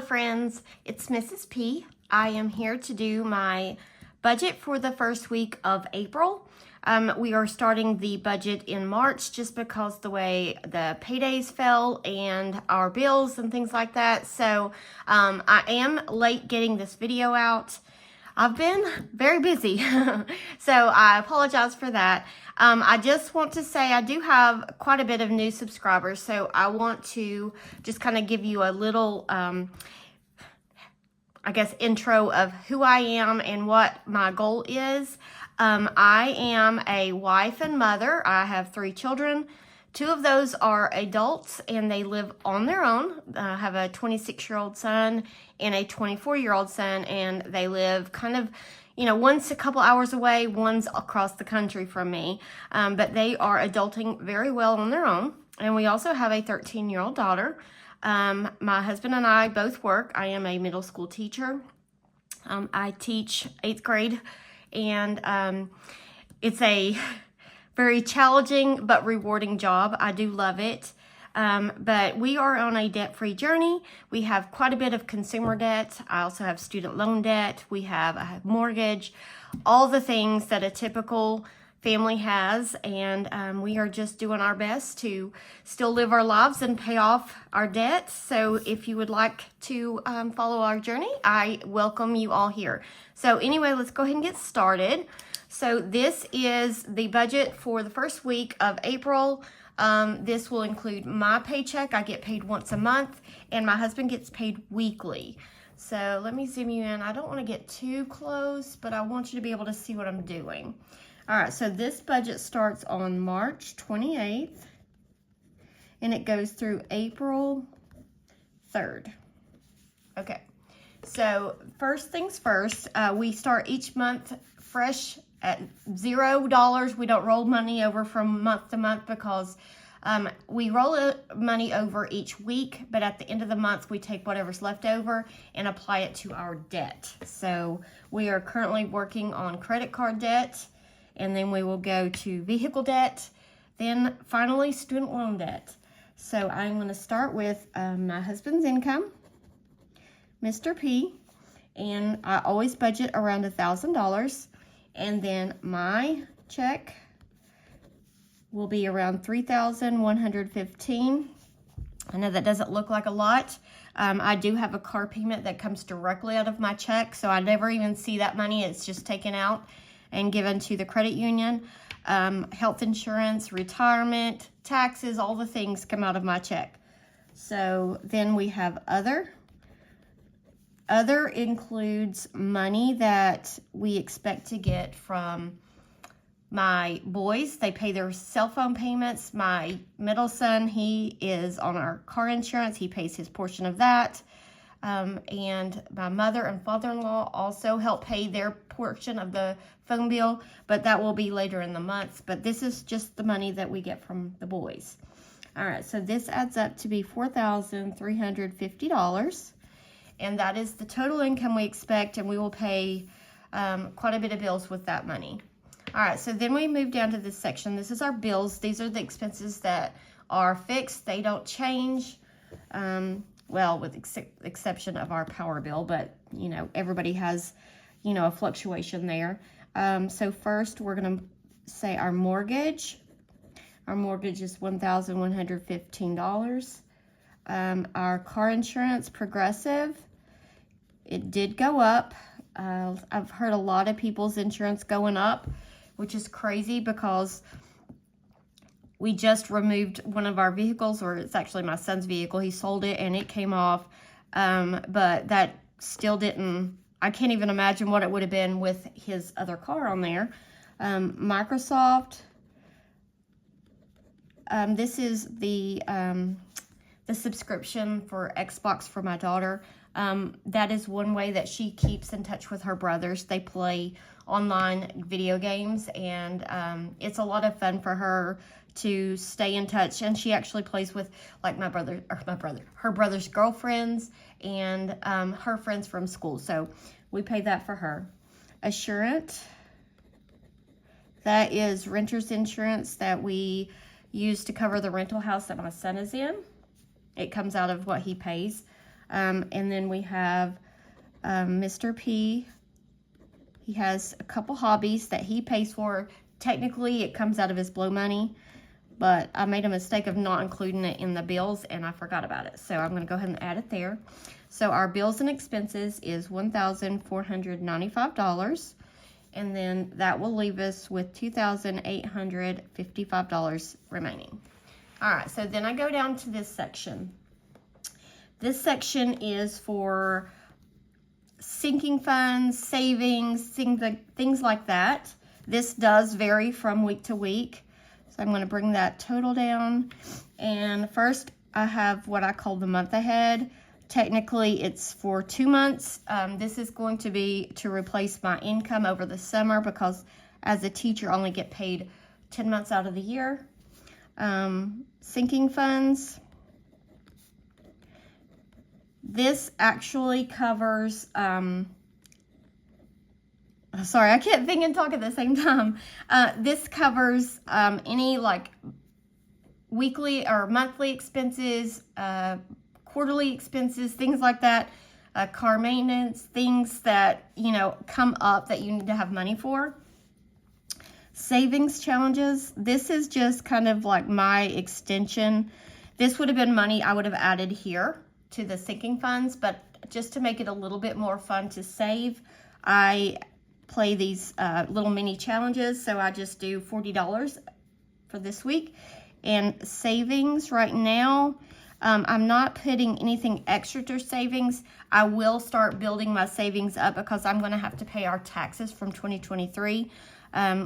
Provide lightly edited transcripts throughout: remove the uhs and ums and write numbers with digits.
friends, it's Mrs. P. I am here to do my budget for the first week of April. We are starting the budget in March just because the way the paydays fell and our bills and things like that. So I am late getting this video out. I've been very busy, so I apologize for that. I just want to say I do have quite a bit of new subscribers, so I want to just kind of give you a little, I guess, intro of who I am and what my goal is. I am a wife and mother. I have 3 children. 2 of those are adults and they live on their own. I have a 26-year-old son and a 24-year-old son, and they live kind of, one's a couple hours away, one's across the country from me. But they are adulting very well on their own. And we also have a 13-year-old daughter. My husband and I both work. I am a middle school teacher. I teach 8th grade, and it's a very challenging but rewarding job. I do love it. But we are on a debt-free journey. We have quite a bit of consumer debt. I also have student loan debt. I have mortgage, all the things that a typical family has. And we are just doing our best to still live our lives and pay off our debt. So if you would like to follow our journey, I welcome you all here. So anyway, let's go ahead and get started. So this is the budget for the first week of April. This will include my paycheck. I get paid once a month, and my husband gets paid weekly. So let me zoom you in. I don't want to get too close, but I want you to be able to see what I'm doing. All right, so this budget starts on March 28th, and it goes through April 3rd. Okay, so first things first, we start each month fresh at $0. We don't roll money over from month to month because we roll money over each week, but at the end of the month, we take whatever's left over and apply it to our debt. So we are currently working on credit card debt, and then we will go to vehicle debt, then finally student loan debt. So I'm going to start with my husband's income, Mr. P, and I always budget around $1,000. And then my check will be around $3,115. I know that doesn't look like a lot. I do have a car payment that comes directly out of my check, so I never even see that money. It's just taken out and given to the credit union. Health insurance, retirement, taxes, all the things come out of my check. So then we have other. Other includes money that we expect to get from my boys. They pay their cell phone payments. My middle son, he is on our car insurance. He pays his portion of that. And my mother and father-in-law also help pay their portion of the phone bill, but that will be later in the month. But this is just the money that we get from the boys. All right, so this adds up to be $4,350. And that is the total income we expect, and we will pay quite a bit of bills with that money. All right, so then we move down to this section. This is our bills. These are the expenses that are fixed. They don't change, well, with exception of our power bill, but, everybody has, a fluctuation there. So first, we're going to say our mortgage. Our mortgage is $1,115. Our car insurance, Progressive, it did go up. I've heard a lot of people's insurance going up, which is crazy because we just removed one of our vehicles, or it's actually my son's vehicle. He sold it and it came off, but that still didn't, I can't even imagine what it would have been with his other car on there. Microsoft, this is the subscription for Xbox for my daughter. That is one way that she keeps in touch with her brothers. They play online video games, and it's a lot of fun for her to stay in touch. And she actually plays with like her brother's girlfriends and her friends from school. So we pay that for her. Assurant, that is renter's insurance that we use to cover the rental house that my son is in. It comes out of what he pays. And then we have Mr. P. He has a couple hobbies that he pays for. Technically, it comes out of his blow money, but I made a mistake of not including it in the bills, and I forgot about it. So I'm going to go ahead and add it there. So our bills and expenses is $1,495, and then that will leave us with $2,855 remaining. All right, so then I go down to this section. This section is for sinking funds, savings, things like that. This does vary from week to week. So I'm going to bring that total down. And first, I have what I call the month ahead. Technically, it's for 2 months. This is going to be to replace my income over the summer because as a teacher, I only get paid 10 months out of the year. Sinking funds. This actually covers, sorry, I can't think and talk at the same time. This covers any like weekly or monthly expenses, quarterly expenses, things like that, car maintenance, things that, you know, come up that you need to have money for. Savings challenges, this is just kind of like my extension. This would have been money I would have added here to the sinking funds, but just to make it a little bit more fun to save, I play these little mini challenges. So I just do $40 for this week. And savings right now, I'm not putting anything extra to savings. I will start building my savings up because I'm going to have to pay our taxes from 2023.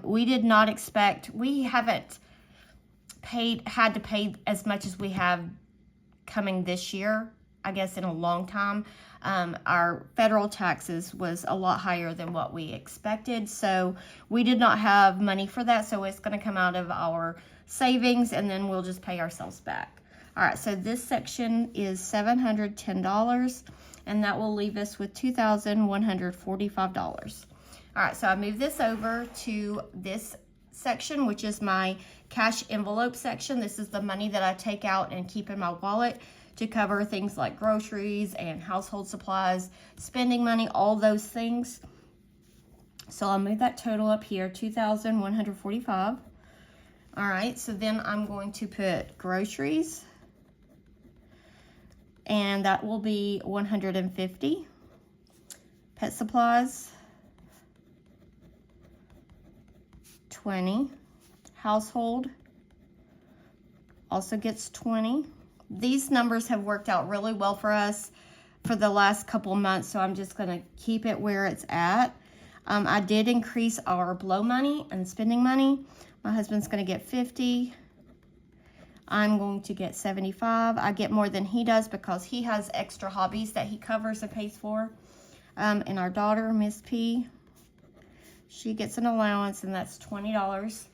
We did not expect, we haven't had to pay as much as we have coming this year, I guess, in a long time. Our federal taxes was a lot higher than what we expected, so we did not have money for that, so it's going to come out of our savings, and then we'll just pay ourselves back. All right, so this section is $710, and that will leave us with $2,145. All right, so I move this over to this section, which is my cash envelope section. This is the money that I take out and keep in my wallet to cover things like groceries and household supplies, spending money, all those things. So I'll move that total up here, $2,145. All right, so then I'm going to put groceries, and that will be $150. Pet supplies, $20. Household also gets $20. These numbers have worked out really well for us for the last couple months, so I'm just going to keep it where it's at. I did increase our blow money and spending money. My husband's going to get $50. I'm going to get $75. I get more than he does because he has extra hobbies that he covers and pays for. And our daughter, Miss P, she gets an allowance, and that's $20.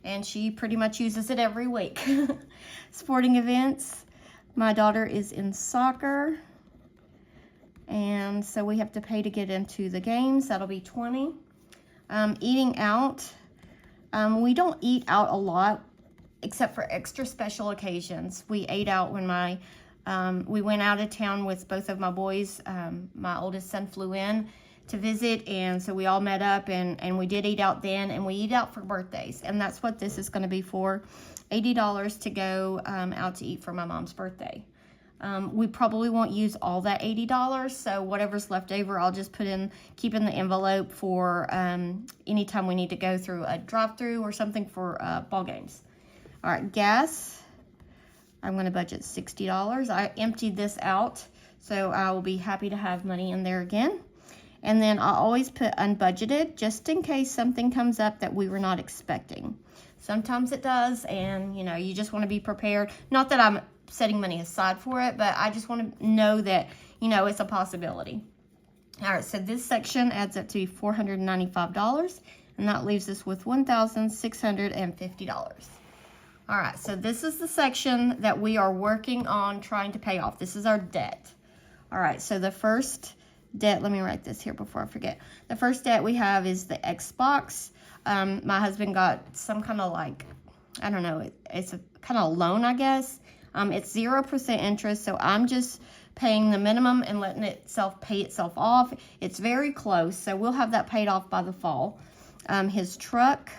And she pretty much uses it every week. Sporting events. My daughter is in soccer, and so we have to pay to get into the games. That'll be $20. Eating out. We don't eat out a lot, except for extra special occasions. We ate out when we went out of town with both of my boys. My oldest son flew in to visit, and so we all met up, and we did eat out then, and we eat out for birthdays, and that's what this is going to be for. $80 to go out to eat for my mom's birthday. We probably won't use all that $80, so whatever's left over, I'll just keep in the envelope for anytime we need to go through a drive-through or something for ball games. All right, gas, I'm going to budget $60. I emptied this out, so I will be happy to have money in there again. And then I always put unbudgeted, just in case something comes up that we were not expecting. Sometimes it does, and you know, you just want to be prepared. Not that I'm setting money aside for it, but I just want to know that, you know, it's a possibility. All right, so this section adds up to $495, and that leaves us with $1,650. All right, so this is the section that we are working on trying to pay off. This is our debt. All right, so the first debt, let me write this here before I forget. The first debt we have is the Xbox. My husband got some kind of like, I don't know, it's a kind of loan, I guess. It's 0% interest, so I'm just paying the minimum and letting itself pay itself off. It's very close, so we'll have that paid off by the fall. His truck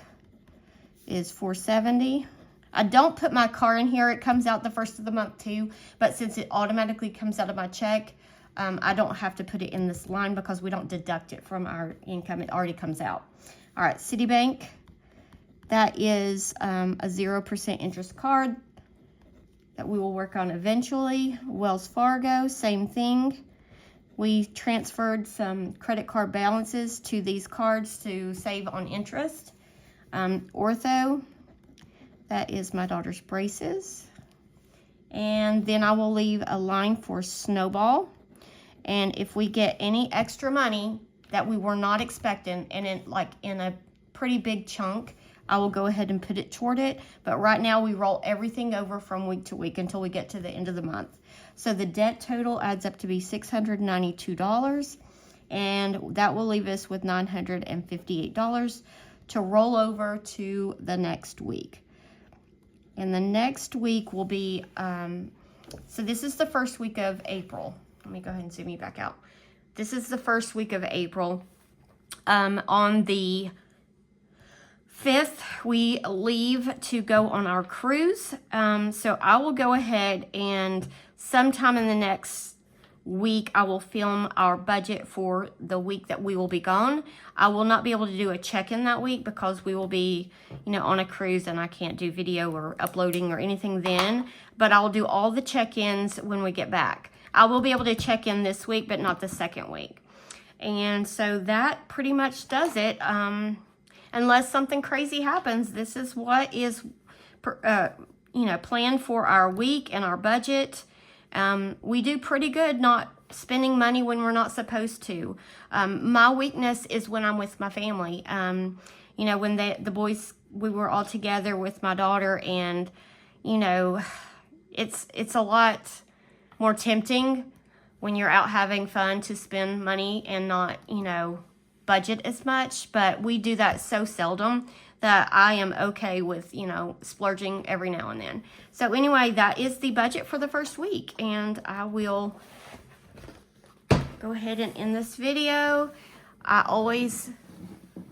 is $470. I don't put my car in here. It comes out the first of the month too, but since it automatically comes out of my check, I don't have to put it in this line because we don't deduct it from our income. It already comes out. All right, Citibank, that is a 0% interest card that we will work on eventually. Wells Fargo, same thing. We transferred some credit card balances to these cards to save on interest. Ortho, that is my daughter's braces. And then I will leave a line for Snowball. And if we get any extra money that we were not expecting, and in a pretty big chunk, I will go ahead and put it toward it. But right now we roll everything over from week to week until we get to the end of the month. So the debt total adds up to be $692, and that will leave us with $958 to roll over to the next week. And the next week will be, so this is the first week of April. Let me go ahead and zoom you back out. This is the first week of April. On the 5th, we leave to go on our cruise. So I will go ahead and sometime in the next week, I will film our budget for the week that we will be gone. I will not be able to do a check-in that week because we will be, on a cruise, and I can't do video or uploading or anything then, but I'll do all the check-ins when we get back. I will be able to check in this week, but not the second week. And so that pretty much does it. Unless something crazy happens, this is what is, planned for our week and our budget. We do pretty good not spending money when we're not supposed to. My weakness is when I'm with my family. When the boys, we were all together with my daughter, and, it's a lot more tempting when you're out having fun to spend money and not, budget as much. But we do that so seldom that I am okay with, splurging every now and then. So anyway, that is the budget for the first week, and I will go ahead and end this video. I always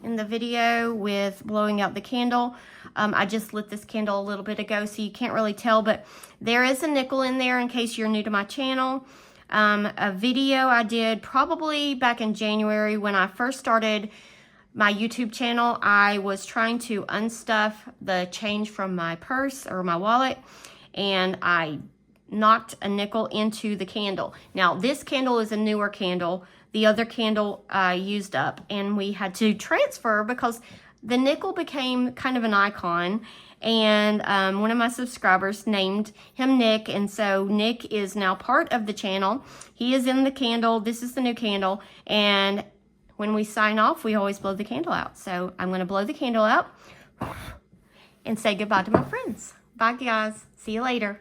end the video with blowing out the candle. I just lit this candle a little bit ago, so you can't really tell, but there is a nickel in there in case you're new to my channel. A video I did probably back in January when I first started my YouTube channel. I was trying to unstuff the change from my purse or my wallet, and I knocked a nickel into the candle. Now, this candle is a newer candle. The other candle I used up, and we had to transfer because the nickel became kind of an icon. And one of my subscribers named him Nick, and so Nick is now part of the channel. He is in the candle. This is the new candle, and when we sign off, we always blow the candle out. So I'm going to blow the candle out and say goodbye to my friends. Bye, guys. See you later.